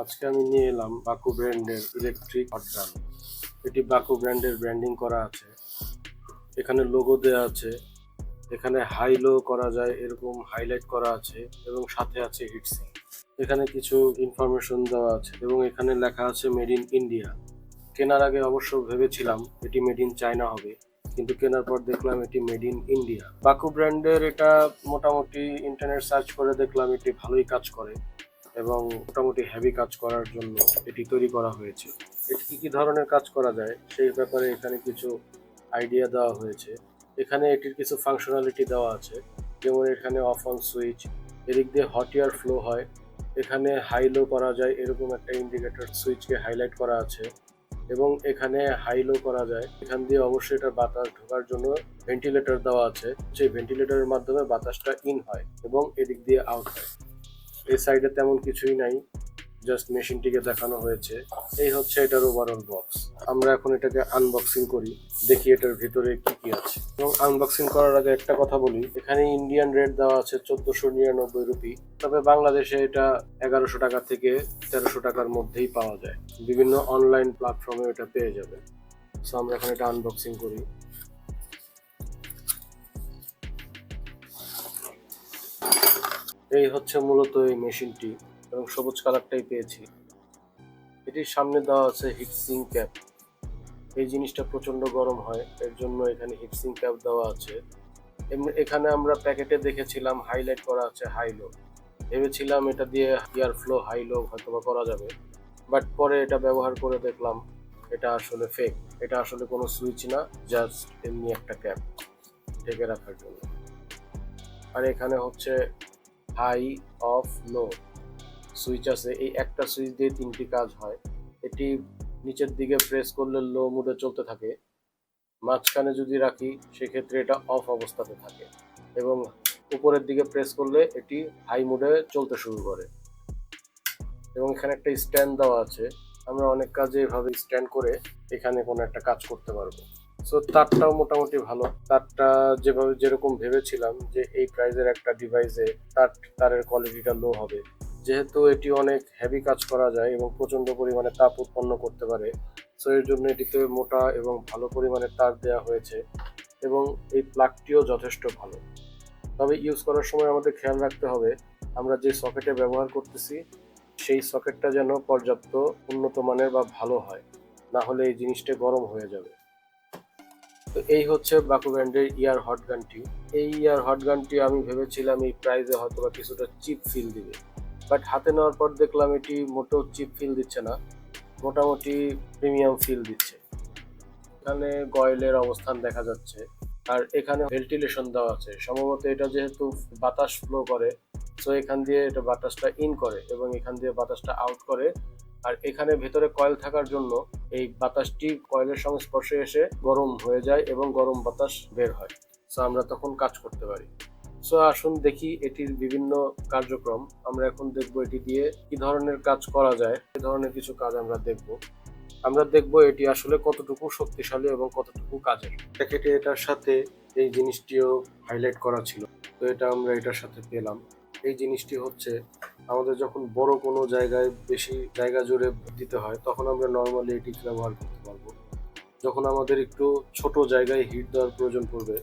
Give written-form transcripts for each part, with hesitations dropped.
আজকে আমি নিয়ে এলাম বাকু ব্র্যান্ডের ইলেকট্রিক হট গান। এটি বাকু ব্র্যান্ডের ব্র্যান্ডিং করা আছে, এখানে লোগো দেওয়া আছে, এখানে হাই লো করা যায় এরকম হাইলাইট করা আছে এবং সাথে আছে হিটসিং। এখানে কিছু ইনফরমেশন দেওয়া আছে এবং এখানে লেখা আছে মেড ইন ইন্ডিয়া। কেনার আগে অবশ্য ভেবেছিলাম এটি মেড ইন চায়না হবে, কিন্তু কেনার পর দেখলাম এটি মেড ইন ইন্ডিয়া। বাকু ব্র্যান্ডের এটা মোটামুটি ইন্টারনেট সার্চ করে দেখলাম এটি ভালোই কাজ করে এবং মোটামুটি হেভি কাজ করার জন্য এটি তৈরি করা হয়েছে। এটি কি কি ধরনের কাজ করা যায় সেই ব্যাপারে এখানে কিছু আইডিয়া দেওয়া হয়েছে। এখানে এটির কিছু ফাংশনালিটি দেওয়া আছে, যেমন এখানে অফ অন সুইচ, এদিক দিয়ে হট এয়ার ফ্লো হয়, এখানে হাই লো করা যায় এরকম একটা ইন্ডিকেটর সুইচকে হাইলাইট করা আছে এবং এখানে হাই লো করা যায়। এখান দিয়ে অবশ্যই এটা বাতাস ঢোকার জন্য ভেন্টিলেটর দেওয়া আছে, সেই ভেন্টিলেটরের মাধ্যমে বাতাসটা ইন হয় এবং এদিক দিয়ে আউট হয়। এই সাইডে তেমন কিছুই নাই, জাস্ট মেশিনটিকে দেখানো হয়েছে। এই হচ্ছে এটার ওভারঅল বক্স। আমরা এখন এটাকে আনবক্সিং করি, দেখি এটার ভিতরে কি কি আছে। এবং আনবক্সিং করার আগে একটা কথা বলি, এখানে ইন্ডিয়ান রেট দেওয়া আছে 1499 রুপি, তবে বাংলাদেশে এটা 1100 টাকা থেকে 1300 টাকার মধ্যেই পাওয়া যায়। বিভিন্ন অনলাইন প্ল্যাটফর্মে এটা পেয়ে যাবে। সো আমরা এখন এটা আনবক্সিং করি। এই হচ্ছে মূলত এই মেশিনটি এবং সবুজ কালারটাই পেয়েছি। এটির সামনে দেওয়া আছে হিটসিং ক্যাপ। এই জিনিসটা প্রচন্ড গরম হয়, এর জন্য এখানে হিটসিং ক্যাপ দেওয়া আছে। এখানে আমরা প্যাকেটে দেখেছিলাম হাইলাইট করা আছে হাই লো, ভেবেছিলাম এটা দিয়ে এয়ার ফ্লো হাই লো হয়তোবা করা যাবে, বাট পরে এটা ব্যবহার করে দেখলাম এটা আসলে ফেক। এটা আসলে কোনো সুইচ না, জাস্ট এমনি একটা ক্যাপ ঢেকে রাখার জন্য। আর এখানে হচ্ছে হাই, অফ, লো সুইচ আছে। এই একটা সুইচ দিয়ে তিনটি কাজ হয়। এটি নিচের দিকে প্রেস করলে লো মুডে চলতে থাকে, মাঝখানে যদি রাখি সেক্ষেত্রে এটা অফ অবস্থাতে থাকে এবং উপরের দিকে প্রেস করলে এটি হাই মুডে চলতে শুরু করে। এবং এখানে একটা স্ট্যান্ড দেওয়া আছে, আমরা অনেক কাজে এভাবে স্ট্যান্ড করে এখানে কোনো একটা কাজ করতে পারবো। সো তারটাও মোটামুটি ভালো। তারটা যেভাবে যেরকম ভেবেছিলাম যে এই প্রাইজের একটা ডিভাইসে তারের কোয়ালিটিটা লো হবে, যেহেতু এটি অনেক হেভি কাজ করা যায় এবং প্রচন্ড পরিমাণে তাপ উৎপন্ন করতে পারে, সো এর জন্য এটিতে মোটা এবং ভালো পরিমাণে তার দেওয়া হয়েছে এবং এই প্লাগটিও যথেষ্ট ভালো। তবে ইউজ করার সময় আমাদের খেয়াল রাখতে হবে আমরা যে সকেটে ব্যবহার করতেছি সেই সকেটটা যেন পর্যাপ্ত উন্নত মানের বা ভালো হয়, না হলে এই জিনিসটা গরম হয়ে যাবে। তো এই হচ্ছে বাকু ব্র্যান্ডের ইয়ার হট গানটি। এই ইয়ার হট গানটি আমি ভেবেছিলাম এই প্রাইসে হয়তো বা কিছুটা চিপ ফিল দিবে, বাট হাতে নেওয়ার পর দেখলাম এটি মোটেও চিপ ফিল দিচ্ছে না, মোটামুটি প্রিমিয়াম ফিল দিচ্ছে। এখানে কয়েলের অবস্থান দেখা যাচ্ছে আর এখানে ভেন্টিলেশন দেওয়া আছে। সম্ভবত এটা যেহেতু বাতাস ফ্লো করে, সো এখান দিয়ে এটা বাতাসটা ইন করে এবং এখান দিয়ে বাতাসটা আউট করে। আর এখানে ভেতরে কয়েল থাকার জন্য এই বাতাসটি কয়েলের সংস্পর্শে এসে গরম হয়ে যায় এবং গরম বাতাস বের হয়, সো আমরা তখন কাজ করতে পারি। সো আসুন দেখি এটির বিভিন্ন কার্যক্রম। আমরা এখন দেখব এটি দিয়ে কি ধরনের কাজ করা যায়, এই ধরনের কিছু কাজ আমরা দেখব এটি আসলে কতটুকু শক্তিশালী এবং কতটুকু কাজের। প্যাকেটে এটার সাথে এই জিনিসটিও হাইলাইট করা ছিল, তো এটা আমরা এটার সাথে পেলাম। এই জিনিসটি হচ্ছে আমাদের যখন বড় কোনো জায়গায় বেশি জায়গা জুড়ে দিতে হয় তখন আমরা নর্মালি এটি ব্যবহার করতে পারবো। যখন আমাদের একটু ছোট জায়গায় হিট দেওয়ার প্রয়োজন পড়বে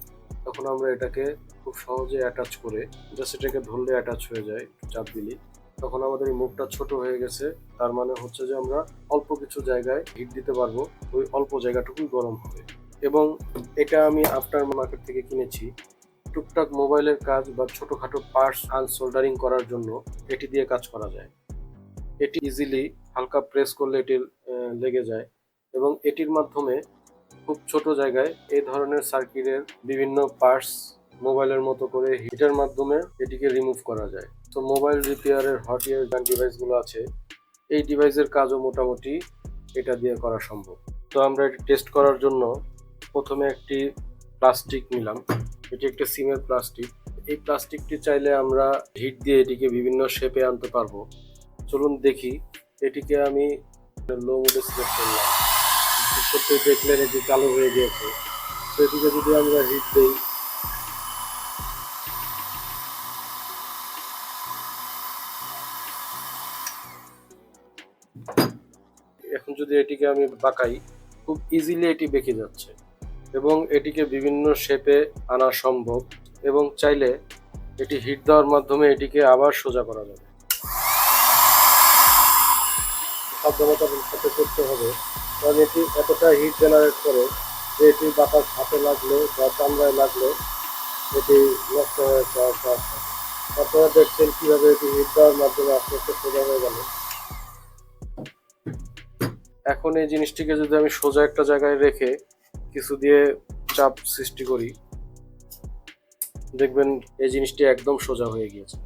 তখন আমরা এটাকে খুব সহজে অ্যাটাচ করে জাস্ট এটাকে ধরলে অ্যাটাচ হয়ে যায়, একটু চাপ দিলি তখন আমাদের এই মুখটা ছোট হয়ে গেছে। তার মানে হচ্ছে যে আমরা অল্প কিছু জায়গায় হিট দিতে পারবো, ওই অল্প জায়গাটুকুই গরম হবে। এবং এটা আমি আফটার মার্কেট থেকে কিনেছি। টুকটাক মোবাইলের কাজ বা ছোটখাটো পার্টস আনসোল্ডারিং করার জন্য এটি দিয়ে কাজ করা যায়। এটি ইজিলি হালকা প্রেস করলে এটি লেগে যায় এবং এটির মাধ্যমে খুব ছোট জায়গায় এই ধরনের সার্কিটের বিভিন্ন পার্টস মোবাইলের মতো করে হিটের মাধ্যমে এটিকে রিমুভ করা যায়। তো মোবাইল রিপেয়ারের হট ইয়ার গান ডিভাইসগুলো আছে, এই ডিভাইসের কাজও মোটামুটি এটা দিয়ে করা সম্ভব। তো আমরা এটি টেস্ট করার জন্য প্রথমে একটি প্লাস্টিক নিলাম। এটি একটা সিমের প্লাস্টিক। এই প্লাস্টিকটি চাইলে আমরা হিট দিয়ে এটিকে বিভিন্ন শেপে আনতে পারবো। চলুন দেখি। এটিকে আমি লো মোডে সিলেক্ট করলাম, করতে দেখলেন এটি চালু হয়ে গিয়েছে। তো এটিকে যদি আমরা হিট দিই যদি এটিকে আমি বাঁকাই, খুব ইজিলি এটি বেঁকে যাচ্ছে এবং এটিকে বিভিন্ন শেপে আনা সম্ভব এবং চাইলে এটি হিট দেওয়ার মাধ্যমে এটিকে আবার সোজা করা যাবে। সাবধানতার সাথে করতে হবে, কারণ এটি এতটা হিট জেনারেট করে যে এটি বাতাস হাতে লাগলে বা চামড়ায় লাগলে এটি নষ্ট হয়ে যাওয়ার চান্স থাকে। আপনারা দেখছেন কিভাবে এটি হিট দেওয়ার মাধ্যমে আস্তে আস্তে সোজা হয়ে গেল। এখন এই জিনিসটিকে যদি আমি সোজা একটা জায়গায় রেখে কিছু দিয়ে চাপ সৃষ্টি করি, দেখবেন এই জিনিসটি একদম সোজা হয়ে গিয়েছে।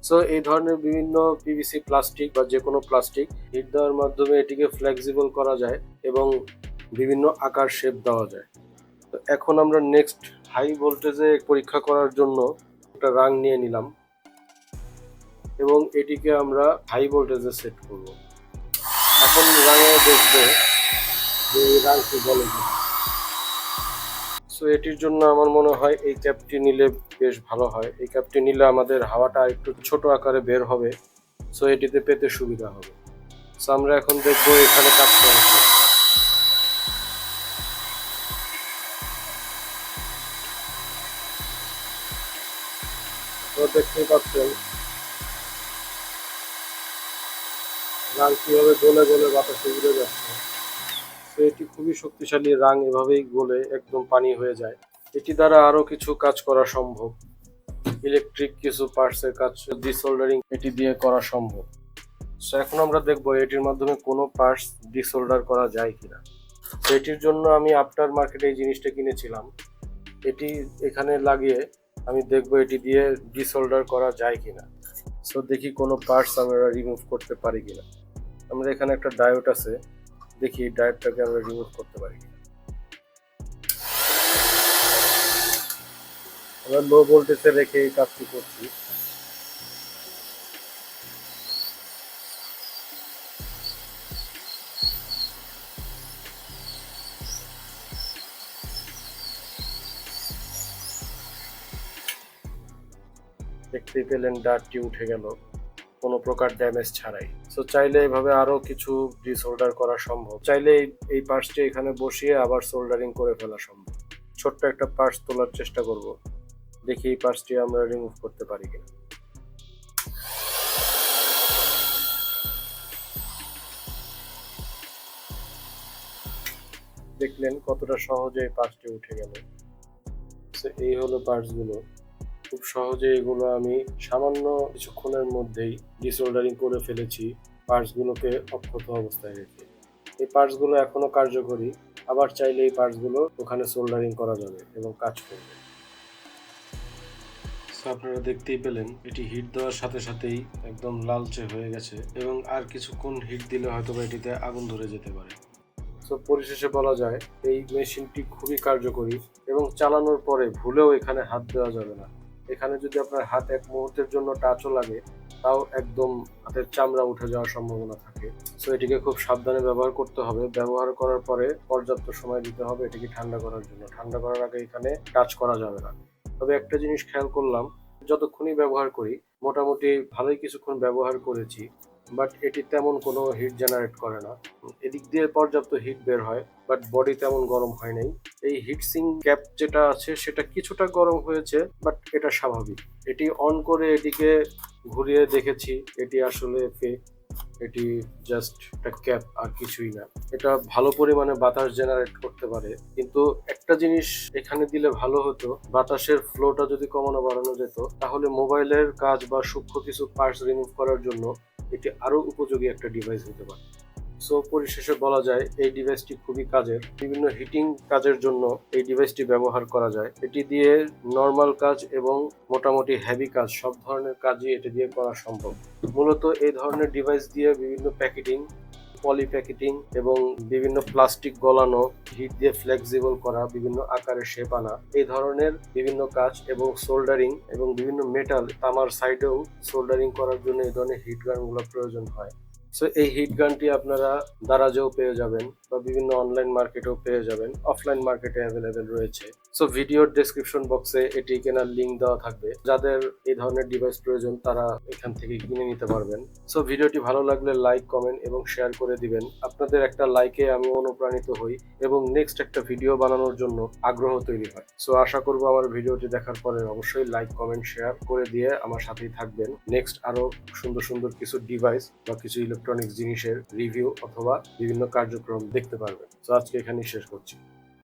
সো এই ধরনের বিভিন্ন পিভিসি প্লাস্টিক বা যে কোনো প্লাস্টিক হিট দেওয়ার মাধ্যমে এটিকে ফ্লেক্সিবল করা যায় এবং বিভিন্ন আকার শেপ দেওয়া যায়। তো এখন আমরা নেক্সট হাই ভোল্টেজে পরীক্ষা করার জন্য একটা রাং নিয়ে নিলাম এবং এটিকে আমরা হাই ভোল্টেজে সেট করব। এখন রাঙে দেখবো যে এই রাংটি বলে কিনা। সো এটির জন্য আমার মনে হয় এই ক্যাপটি নিলে বেশ ভালো হয়। এই ক্যাপটি নিলে আমাদের হাওয়াটা একটু ছোট আকারে বের হবে, সো এটিতে পেতে সুবিধা হবে। সো আমরা এখন দেখবো এখানে কাজ করে কি। তো দেখতেই পাচ্ছেন রাং কিভাবে গলে গলে বাতাসে উড়ে যাচ্ছে। তো এটি খুবই শক্তিশালী রাং, এভাবেই গলে একদম পানি হয়ে যায়। এটি দ্বারা আরো কিছু কাজ করা সম্ভব। ইলেকট্রিক কিছু পার্টসের কাজ ডিসোল্ডারিং এটি দিয়ে করা সম্ভব। সো এখন আমরা দেখবো এটির মাধ্যমে কোনো পার্টস ডিসোল্ডার করা যায় কিনা। তো এটির জন্য আমি আফটার মার্কেটে এই জিনিসটা কিনেছিলাম। এটি এখানে লাগিয়ে আমি দেখবো এটি দিয়ে ডিসোল্ডার করা যায় কিনা। সো দেখি কোনো পার্টস আমরা রিমুভ করতে পারি কিনা। আমরা এখানে একটা ডায়োড আছে, দেখি ডায়োডটাকে আমরা রিমুভ করতে পারি কিনা। আমরা লো ভোল্টেজে রেখে এই কাজটি করছি। দেখতেই পেলেন ডার্টটি উঠে গেল কোনো প্রকার ড্যামেজ ছাড়াই। সো চাইলে এভাবে আরো কিছু ডিসোল্ডার করা সম্ভব। চাইলে এই পার্টসটি এখানে বসিয়ে আবার সোল্ডারিং করে ফেলা সম্ভব। ছোট্ট একটা পার্টস তোলার চেষ্টা করব, দেখি এই পার্টসটি আমরা রিমুভ করতে পারি কিনা। দেখলেন কতটা সহজে এই পার্টসটি উঠে গেল। এই হলো পার্টসগুলো। খুব সহজে এগুলো আমি সামান্য কিছুক্ষণের মধ্যেই ডিসোল্ডারিং করে ফেলেছি পার্টসগুলোকে অক্ষত অবস্থায় রেখে। এই পার্টসগুলো এখনো কার্যকরী, আবার চাইলে এই পার্টসগুলো ওখানে সোল্ডারিং করা যাবে এবং কাজ করবে। আপনারা দেখতেই পেলেন এটি হিট দেওয়ার সাথে সাথেই একদম লালচে হয়ে গেছে এবং আর কিছুক্ষণ হিট দিলে হয়তো এটিতে আগুন ধরে যেতে পারে। সো পরিশেষে বলা যায় এই মেশিনটি খুবই কার্যকরী এবং চালানোর পরে ভুলেও এখানে হাত দেওয়া যাবে না। এখানে যদি আপনার হাত এক মুহূর্তের জন্য টাচও লাগে তাও একদম হাতের চামড়া উঠে যাওয়ার সম্ভাবনা থাকে। সো এটিকে খুব সাবধানে ব্যবহার করতে হবে। ব্যবহার করার পরে পর্যাপ্ত সময় দিতে হবে এটিকে ঠান্ডা করার জন্য। ঠান্ডা করার আগে এখানে টাচ করা যাবে না। তবে একটা জিনিস খেয়াল করলাম, যতক্ষণই ব্যবহার করি মোটামুটি ভালোই কিছুক্ষণ ব্যবহার করেছি, বাট এটি তেমন কোনো হিট জেনারেট করে না। এদিক দিয়ে পর্যাপ্ত হিট বের হয়, বাট বডি তেমন গরম হয় নাই। এই হিটসিং ক্যাপ যেটা আছে সেটা কিছুটা গরম হয়েছে, বাট এটা স্বাভাবিক। এটি অন করে এটিকে ঘুরিয়ে দেখেছি, এটি আসলে ফেক। এটি জাস্ট একটা ক্যাপ আর কিছুই না। এটা ভালো পরিমাণে বাতাস জেনারেট করতে পারে, কিন্তু একটা জিনিস এখানে দিলে ভালো হতো, বাতাসের ফ্লোটা যদি কমানো বাড়ানো যেত তাহলে মোবাইলের কাজ বা সূক্ষ্ম কিছু পার্টস রিমুভ করার জন্য এটি আরো উপযোগী একটা ডিভাইস হতে পারে। সো পরিশেষে বলা যায় এই ডিভাইসটি খুবই কাজের। বিভিন্ন হিটিং কাজের জন্য এই ডিভাইসটি ব্যবহার করা যায়। এটি দিয়ে নর্মাল কাজ এবং মোটামুটি হেভি কাজ সব ধরনের কাজই এটি দিয়ে করা সম্ভব। মূলত এই ধরনের ডিভাইস দিয়ে বিভিন্ন প্যাকেটিং, পলি প্যাকেটিং এবং বিভিন্ন প্লাস্টিক গলানো, হিট দিয়ে ফ্লেক্সিবল করা, বিভিন্ন আকারের শেপ আনা, এই ধরনের বিভিন্ন কাজ এবং সোল্ডারিং এবং বিভিন্ন মেটাল তামার সাইডেও সোল্ডারিং করার জন্য এই ধরনের হিট গানগুলো প্রয়োজন হয়। সো এই হিট গানটি আপনারা দারাজেও পেয়ে যাবেন বা বিভিন্ন অনলাইন মার্কেটেও পেয়ে যাবেন, অফলাইন মার্কেটে অ্যাভেলেবেল রয়েছে। সো ভিডিওর ডেসক্রিপশন বক্সে এটি কেনার লিঙ্ক দেওয়া থাকবে, যাদের এই ধরনের ডিভাইস প্রয়োজন তারা এখান থেকে কিনে নিতে পারবেন। সো ভিডিওটি ভালো লাগলে লাইক, কমেন্ট এবং শেয়ার করে দিবেন। আপনাদের একটা লাইকে আমি অনুপ্রাণিত হই এবং নেক্সট একটা ভিডিও বানানোর জন্য আগ্রহ তৈরি হয়। সো আশা করবো আমার ভিডিওটি দেখার পরে অবশ্যই লাইক, কমেন্ট, শেয়ার করে দিয়ে আমার সাথেই থাকবেন। নেক্সট আরো সুন্দর সুন্দর কিছু ডিভাইস বা কিছু ইলেকট্রনিক্স জিনিসের রিভিউ অথবা বিভিন্ন কার্যক্রম দেখতে পারবেন। তো আজকে এখানেই শেষ করছি।